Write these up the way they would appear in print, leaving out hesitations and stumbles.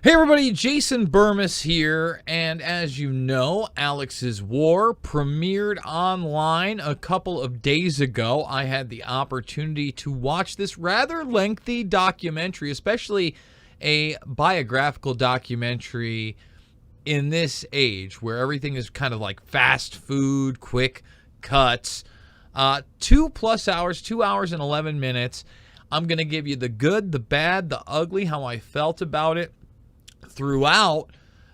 Hey everybody, Jason Bermas here, and as you know, Alex's War premiered online a couple of days ago. I had the opportunity to watch this rather lengthy documentary, especially a biographical documentary in this age where everything is kind of like fast food, quick cuts. 2+ hours, 2 hours and 11 minutes. I'm going to give you the good, the bad, the ugly, how I felt about it throughout.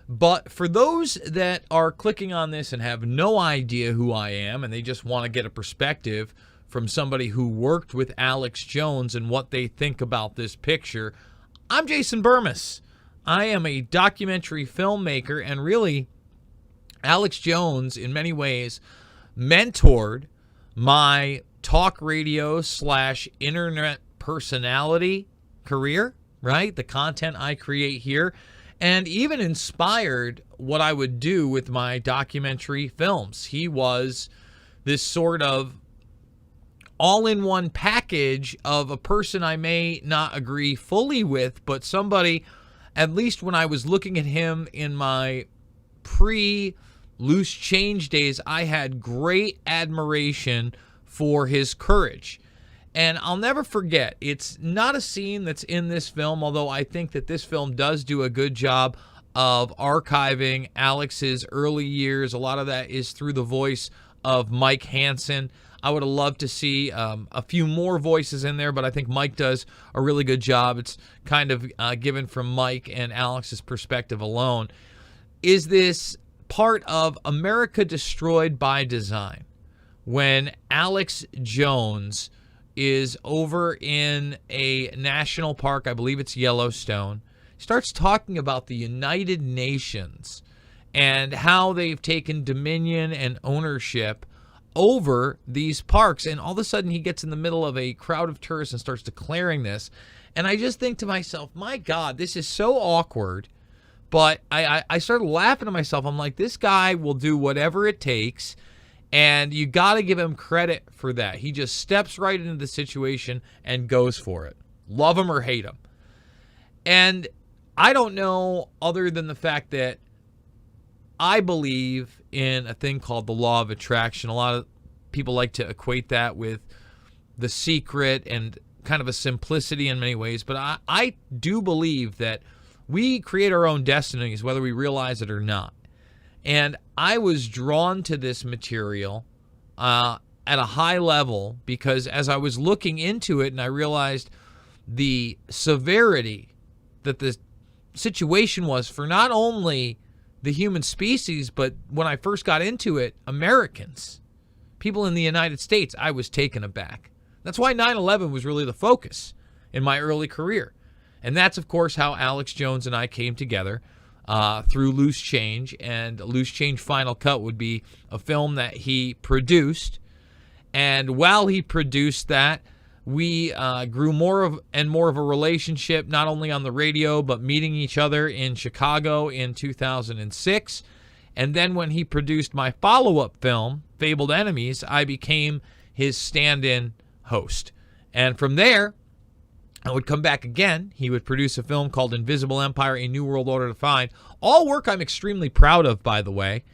But for those that are clicking on this and have no idea who I am and they just want to get a perspective from somebody who worked with Alex Jones and what they think about this picture, I'm Jason Bermas. I am a documentary filmmaker, and really Alex Jones in many ways mentored my talk radio / internet personality career, right? The content I create here, and even inspired what I would do with my documentary films. He was this sort of all-in-one package of a person I may not agree fully with, but somebody, at least when I was looking at him in my pre-Loose Change days, I had great admiration for his courage. And I'll never forget, it's not a scene that's in this film, although I think that this film does do a good job of archiving Alex's early years. A lot of that is through the voice of Mike Hansen. I would have loved to see a few more voices in there, but I think Mike does a really good job. It's kind of given from Mike and Alex's perspective alone. Is this part of America Destroyed by Design, when Alex Jones is over in a national park, I believe it's Yellowstone, starts talking about the United Nations and how they've taken dominion and ownership over these parks. And all of a sudden he gets in the middle of a crowd of tourists and starts declaring this. And I just think to myself, my God, this is so awkward. But I started laughing to myself. I'm like, this guy will do whatever it takes. And you got to give him credit for that. He just steps right into the situation and goes for it. Love him or hate him. And I don't know, other than the fact that I believe in a thing called the law of attraction. A lot of people like to equate that with The Secret and kind of a simplicity in many ways. But I do believe that we create our own destinies, whether we realize it or not. And I was drawn to this material at a high level because as I was looking into it and I realized the severity that the situation was for not only the human species, but when I first got into it, Americans, people in the United States, I was taken aback. That's why 9/11 was really the focus in my early career. And that's, of course, how Alex Jones and I came together. Through Loose Change, and Loose Change Final Cut would be a film that he produced. And while he produced that, we grew more and more of a relationship, not only on the radio, but meeting each other in Chicago in 2006. And then when he produced my follow-up film, Fabled Enemies, I became his stand-in host. And from there, I would come back again. He would produce a film called Invisible Empire, A New World Order to Find. All work I'm extremely proud of, by the way.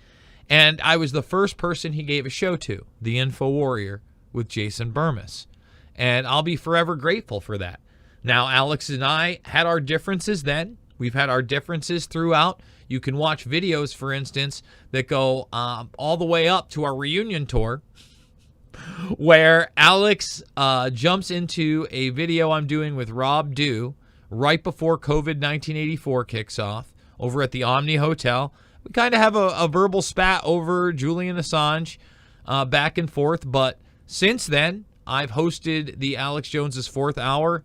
And I was the first person he gave a show to, The InfoWarrior with Jason Bermas. And I'll be forever grateful for that. Now, Alex and I had our differences then. We've had our differences throughout. You can watch videos, for instance, that go all the way up to our reunion tour, where Alex jumps into a video I'm doing with Rob Dew right before COVID 1984 kicks off over at the Omni Hotel. We kind of have a verbal spat over Julian Assange back and forth, but since then, I've hosted the Alex Jones's Fourth Hour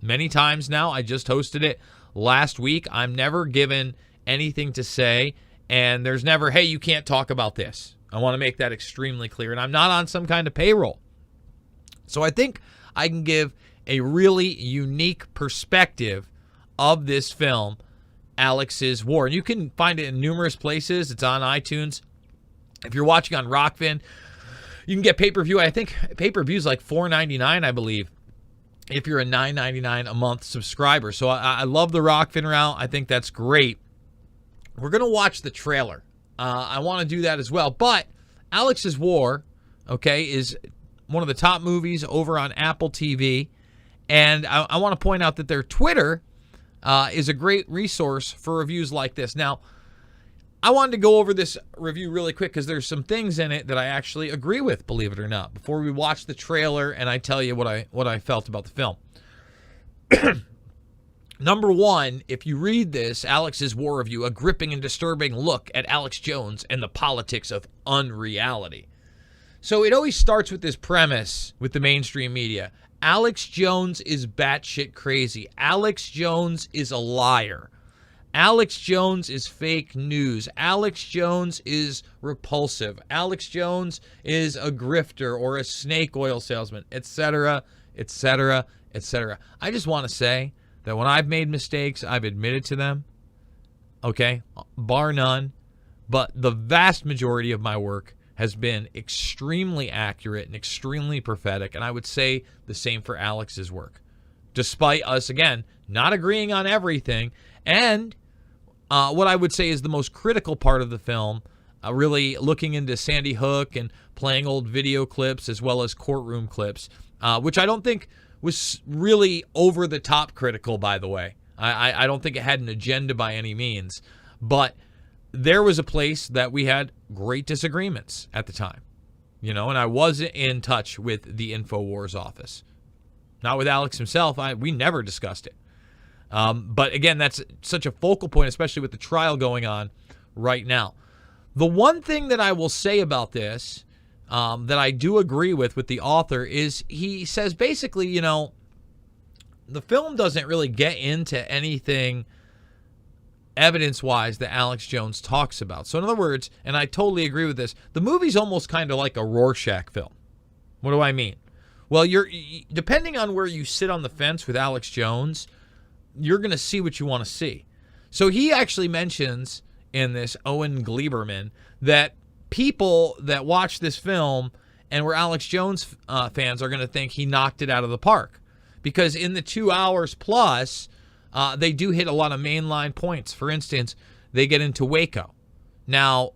many times now. I just hosted it last week. I'm never given anything to say, and there's never, hey, you can't talk about this. I want to make that extremely clear. And I'm not on some kind of payroll. So I think I can give a really unique perspective of this film, Alex's War. And you can find it in numerous places. It's on iTunes. If you're watching on Rockfin, you can get pay-per-view. I think pay-per-view is like $4.99, I believe. if you're a $9.99 a month subscriber. So I love The Rock fitting around. I think that's great. We're going to watch the trailer. I want to do that as well. But Alex's War, okay, is one of the top movies over on Apple TV. And I want to point out that their Twitter is a great resource for reviews like this. Now, I wanted to go over this review really quick because there's some things in it that I actually agree with, believe it or not, before we watch the trailer and I tell you what I felt about the film. Number one, if you read this, Alex's War review, a gripping and disturbing look at Alex Jones and the politics of unreality. So it always starts with this premise with the mainstream media. Alex Jones is batshit crazy. Alex Jones is a liar. Alex Jones is fake news. Alex Jones is repulsive. Alex Jones is a grifter or a snake oil salesman, etc., etc., etc. I just want to say that when I've made mistakes, I've admitted to them, okay, bar none, but the vast majority of my work has been extremely accurate and extremely prophetic, and I would say the same for Alex's work, despite us, again, not agreeing on everything. And what I would say is the most critical part of the film, really looking into Sandy Hook and playing old video clips as well as courtroom clips, which I don't think was really over-the-top critical, by the way. I don't think it had an agenda by any means. But there was a place that we had great disagreements at the time, and I wasn't in touch with the InfoWars office. Not with Alex himself. We never discussed it. But again, that's such a focal point, especially with the trial going on right now. The one thing that I will say about this, that I do agree with the author, is he says basically, the film doesn't really get into anything evidence-wise that Alex Jones talks about. So in other words, and I totally agree with this, the movie's almost kind of like a Rorschach film. What do I mean? Well, depending on where you sit on the fence with Alex Jones, you're going to see what you want to see. So he actually mentions in this, Owen Gleiberman, that people that watch this film and were Alex Jones fans are going to think he knocked it out of the park. Because in the 2 hours plus, they do hit a lot of mainline points. For instance, they get into Waco. Now,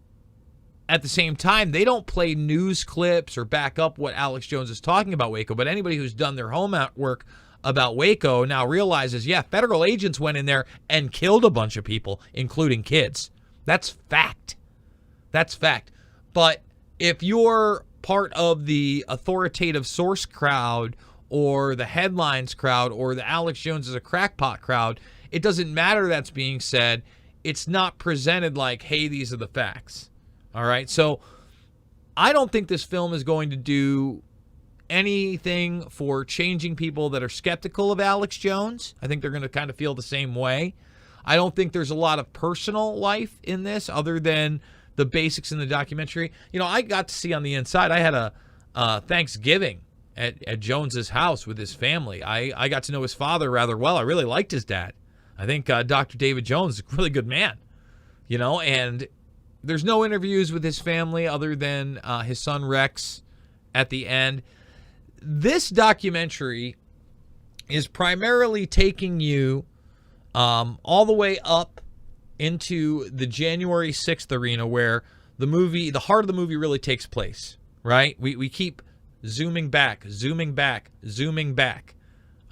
at the same time, they don't play news clips or back up what Alex Jones is talking about Waco, but anybody who's done their homework about Waco now realizes, yeah, federal agents went in there and killed a bunch of people, including kids. That's fact. That's fact. But if you're part of the authoritative source crowd or the headlines crowd or the Alex Jones is a crackpot crowd, it doesn't matter that's being said. It's not presented like, hey, these are the facts. All right? So I don't think this film is going to do anything for changing people that are skeptical of Alex Jones. I think they're going to kind of feel the same way. I don't think there's a lot of personal life in this other than the basics in the documentary. I got to see on the inside. I had a Thanksgiving at Jones's house with his family. I got to know his father rather well. I really liked his dad. I think Dr. David Jones is a really good man, and there's no interviews with his family other than his son Rex at the end. This documentary is primarily taking you all the way up into the January 6th arena where the heart of the movie really takes place, right? We keep zooming back,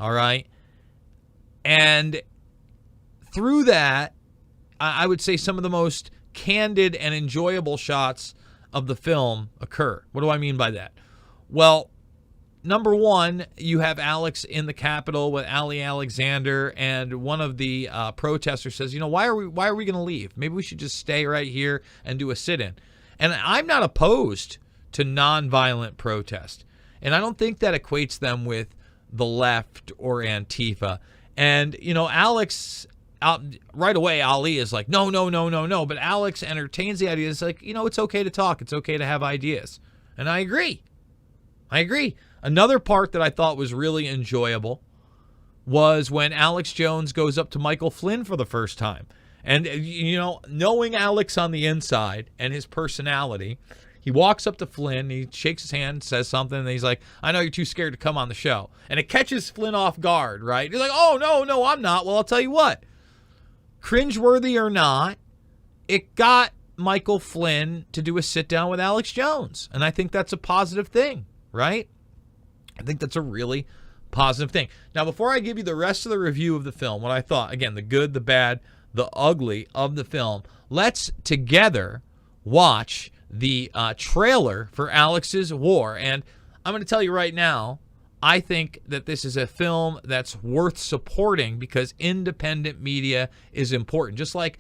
all right? And through that, I would say some of the most candid and enjoyable shots of the film occur. What do I mean by that? Well, number one, you have Alex in the Capitol with Ali Alexander, and one of the protesters says, why are we going to leave? Maybe we should just stay right here and do a sit-in. And I'm not opposed to nonviolent protest, and I don't think that equates them with the left or Antifa. And Alex, right away, Ali is like, no. But Alex entertains the idea. It's like, it's okay to talk. It's okay to have ideas. And I agree. Another part that I thought was really enjoyable was when Alex Jones goes up to Michael Flynn for the first time. And, knowing Alex on the inside and his personality, He walks up to Flynn, he shakes his hand, says something, and he's like, I know you're too scared to come on the show. And it catches Flynn off guard, right? He's like, oh, no, I'm not. Well, I'll tell you what. Cringeworthy or not, it got Michael Flynn to do a sit-down with Alex Jones. And I think that's a positive thing, right? I think that's a really positive thing. Now, before I give you the rest of the review of the film, what I thought, again, the good, the bad, the ugly of the film, let's together watch the trailer for Alex's War. And I'm going to tell you right now, I think that this is a film that's worth supporting because independent media is important. Just like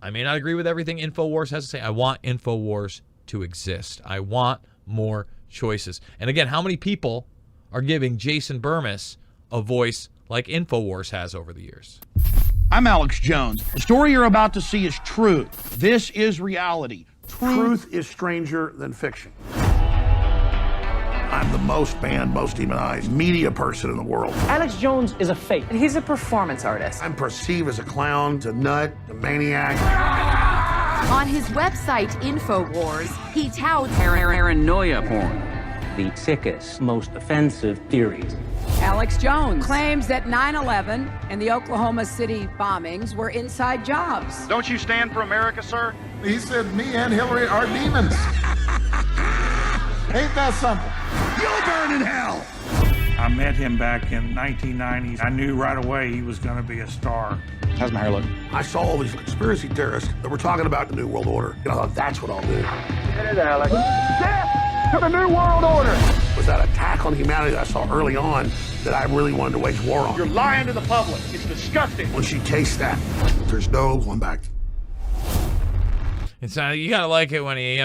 I may not agree with everything InfoWars has to say, I want InfoWars to exist. I want more choices. And again, how many people are giving Jason Bermas a voice like InfoWars has over the years? I'm Alex Jones. The story you're about to see is truth. This is reality. Truth is stranger than fiction. I'm the most banned, most demonized media person in the world. Alex Jones is a fake. He's a performance artist. I'm perceived as a clown, a nut, a maniac. On his website, InfoWars, he touts paranoia porn, the sickest, most offensive theories. Alex Jones claims that 9/11 and the Oklahoma City bombings were inside jobs. Don't you stand for America, sir? He said me and Hillary are demons. Ain't that something? You'll burn in hell! I met him back in 1990. I knew right away he was going to be a star. How's my hair look? I saw all these conspiracy theorists that were talking about the New World Order. And I thought, that's what I'll do. Get it, Alex. Death to the New World Order! It was that attack on humanity that I saw early on that I really wanted to wage war on. You're lying to the public. It's disgusting. When she tastes that, there's no going back. It's you gotta like it when he,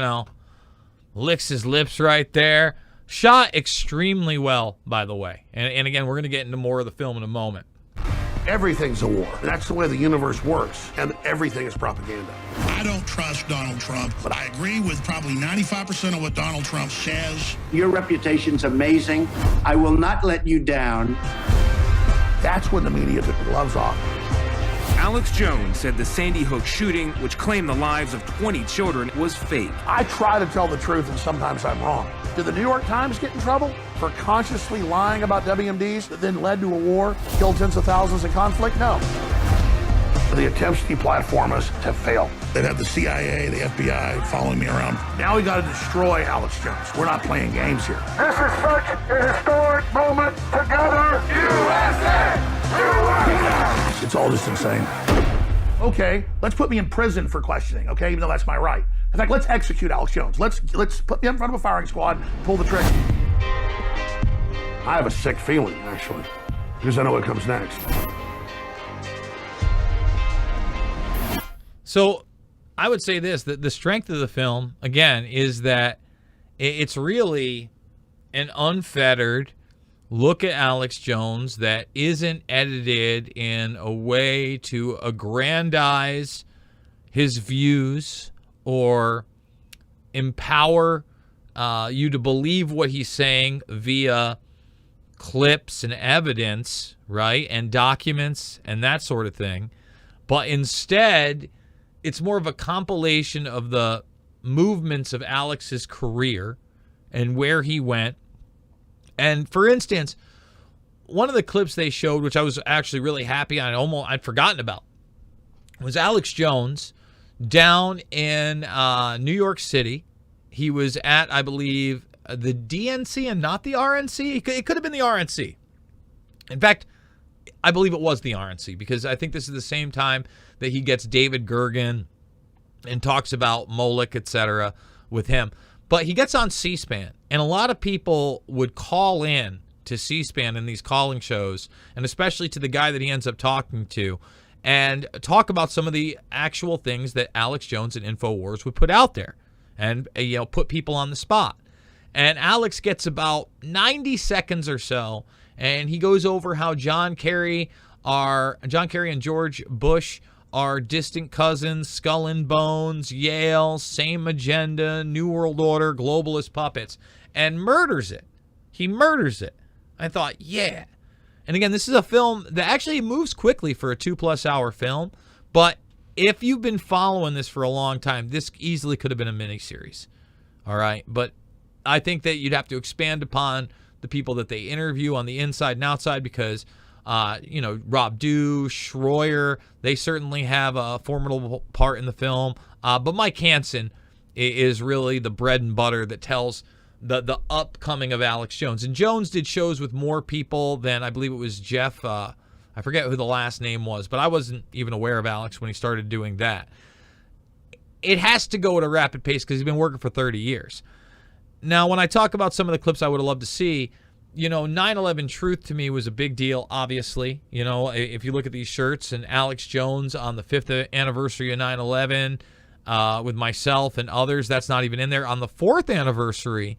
licks his lips right there. Shot extremely well, by the way. And again, we're going to get into more of the film in a moment. Everything's a war. And that's the way the universe works. And everything is propaganda. I don't trust Donald Trump, but I agree with probably 95% of what Donald Trump says. Your reputation's amazing. I will not let you down. That's when the media took the gloves off. Alex Jones said the Sandy Hook shooting, which claimed the lives of 20 children, was fake. I try to tell the truth, and sometimes I'm wrong. Did the New York Times get in trouble for consciously lying about WMDs that then led to a war, killed tens of thousands in conflict? No. The attempts to deplatform us have failed. They've had the CIA, the FBI following me around. Now we got to destroy Alex Jones. We're not playing games here. This is such a historic moment together. USA! USA! It's all just insane. Okay, let's put me in prison for questioning, okay, even though that's my right. In fact, let's execute Alex Jones. Let's put me in front of a firing squad, pull the trigger. I have a sick feeling, actually, because I know what comes next. So I would say this, that the strength of the film, again, is that it's really an unfettered look at Alex Jones that isn't edited in a way to aggrandize his views or empower you to believe what he's saying via clips and evidence, right, and documents and that sort of thing. But instead, it's more of a compilation of the movements of Alex's career and where he went. And for instance, one of the clips they showed, which I was actually really happy on, I'd forgotten about, was Alex Jones down in New York City. He was at, I believe, the DNC and not the RNC. It could have been the RNC. In fact, I believe it was the RNC, because I think this is the same time that he gets David Gergen and talks about Moloch, etc. with him. But he gets on C-SPAN, and a lot of people would call in to C-SPAN in these calling shows, and especially to the guy that he ends up talking to, and talk about some of the actual things that Alex Jones and InfoWars would put out there and, put people on the spot. And Alex gets about 90 seconds or so, and he goes over how John Kerry and George Bush are distant cousins, skull and bones, Yale, same agenda, New World Order, globalist puppets, and murders it. He murders it. I thought, yeah. And again, this is a film that actually moves quickly for a 2+ hour film, but if you've been following this for a long time, this easily could have been a miniseries. All right. But I think that you'd have to expand upon the people that they interview on the inside and outside because, Rob Dew, Schroyer, they certainly have a formidable part in the film. But Mike Hansen is really the bread and butter that tells the upcoming of Alex Jones. And Jones did shows with more people than, I believe it was Jeff, I forget who the last name was, but I wasn't even aware of Alex when he started doing that. It has to go at a rapid pace because he's been working for 30 years. Now, when I talk about some of the clips I would have loved to see, 9/11 Truth to me was a big deal, obviously. If you look at these shirts and Alex Jones on the 5th anniversary of 9/11 with myself and others, that's not even in there. On the 4th anniversary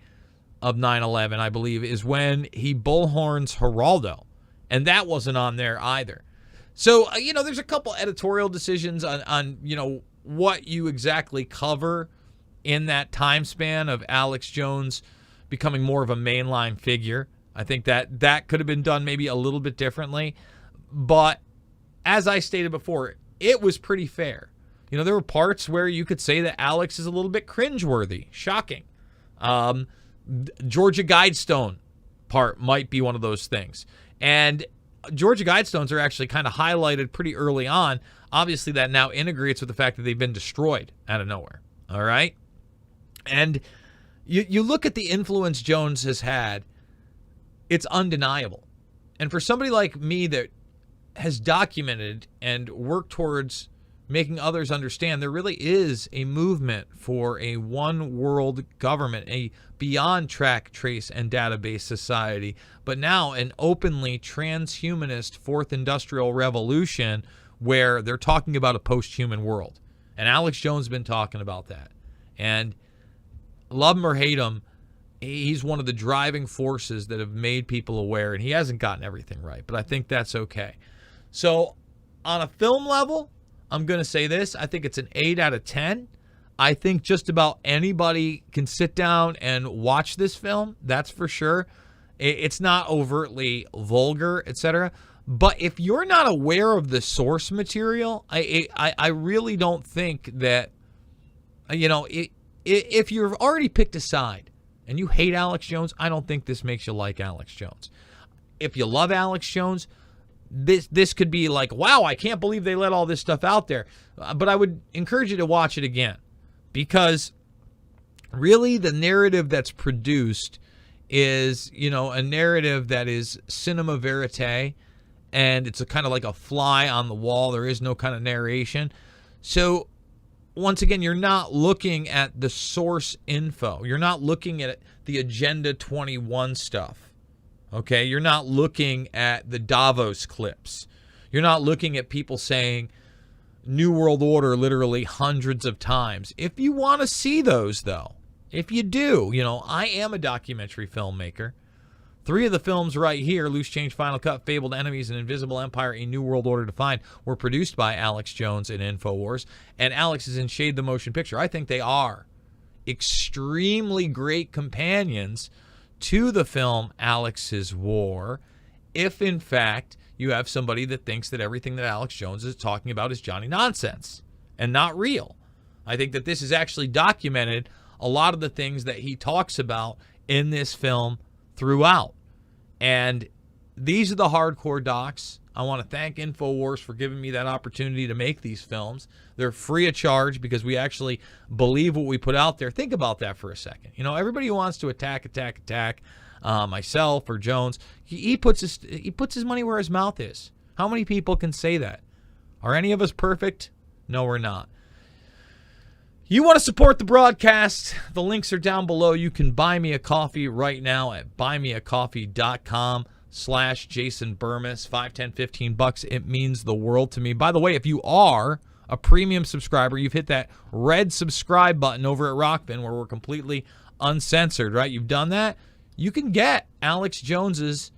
of 9/11, I believe, is when he bullhorns Geraldo, and that wasn't on there either. So, there's a couple editorial decisions on what you exactly cover in that time span of Alex Jones becoming more of a mainline figure. I think that could have been done maybe a little bit differently. But as I stated before, it was pretty fair. There were parts where you could say that Alex is a little bit cringeworthy, shocking. Georgia Guidestone part might be one of those things. And Georgia Guidestones are actually kind of highlighted pretty early on. Obviously, that now integrates with the fact that they've been destroyed out of nowhere. All right? And you look at the influence Jones has had, it's undeniable. And for somebody like me that has documented and worked towards making others understand there really is a movement for a one world government, a beyond track, trace, and database society, but now an openly transhumanist fourth industrial revolution where they're talking about a post-human world. And Alex Jones has been talking about that. And love him or hate him, he's one of the driving forces that have made people aware, and he hasn't gotten everything right, but I think that's okay. So on a film level, I'm going to say this. I think it's an 8 out of 10. I think just about anybody can sit down and watch this film. That's for sure. It's not overtly vulgar, etc. But if you're not aware of the source material, I really don't think that, if you've already picked a side and you hate Alex Jones, I don't think this makes you like Alex Jones. If you love Alex Jones, this could be like, wow, I can't believe they let all this stuff out there. But I would encourage you to watch it again because really the narrative that's produced is, a narrative that is cinema verite, and it's a kind of like a fly on the wall. There is no kind of narration. So once again, you're not looking at the source info. You're not looking at the Agenda 21 stuff. Okay, you're not looking at the Davos clips. You're not looking at people saying New World Order literally hundreds of times. If you want to see those, though, if you do, I am a documentary filmmaker. 3 of the films right here, Loose Change, Final Cut, Fabled Enemies, and Invisible Empire, A New World Order Defined, were produced by Alex Jones and InfoWars. And Alex is in Shade the Motion Picture. I think they are extremely great companions to the film Alex's War, if in fact you have somebody that thinks that everything that Alex Jones is talking about is Johnny nonsense and not real. I think that this is actually documented a lot of the things that he talks about in this film throughout. And these are the hardcore docs. I want to thank InfoWars for giving me that opportunity to make these films. They're free of charge because we actually believe what we put out there. Think about that for a second. Everybody who wants to attack myself or Jones, he puts his money where his mouth is. How many people can say that? Are any of us perfect? No, we're not. You want to support the broadcast? The links are down below. You can buy me a coffee right now at buymeacoffee.com/Jason Bermas. $5, $10, $15. It means the world to me. By the way, if you are a premium subscriber, you've hit that red subscribe button over at Rockfin where we're completely uncensored, right? You've done that. You can get Alex Jones's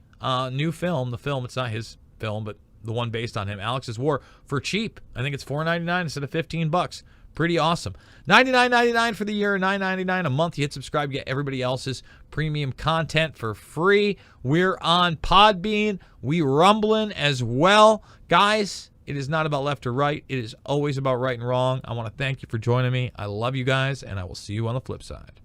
new film. The film, it's not his film, but the one based on him, Alex's War, for cheap. I think it's $4.99 instead of $15. Pretty awesome. $99.99 for the year, $9.99 a month. You hit subscribe, get everybody else's premium content for free. We're on Podbean. We rumbling as well. Guys, it is not about left or right. It is always about right and wrong. I want to thank you for joining me. I love you guys, and I will see you on the flip side.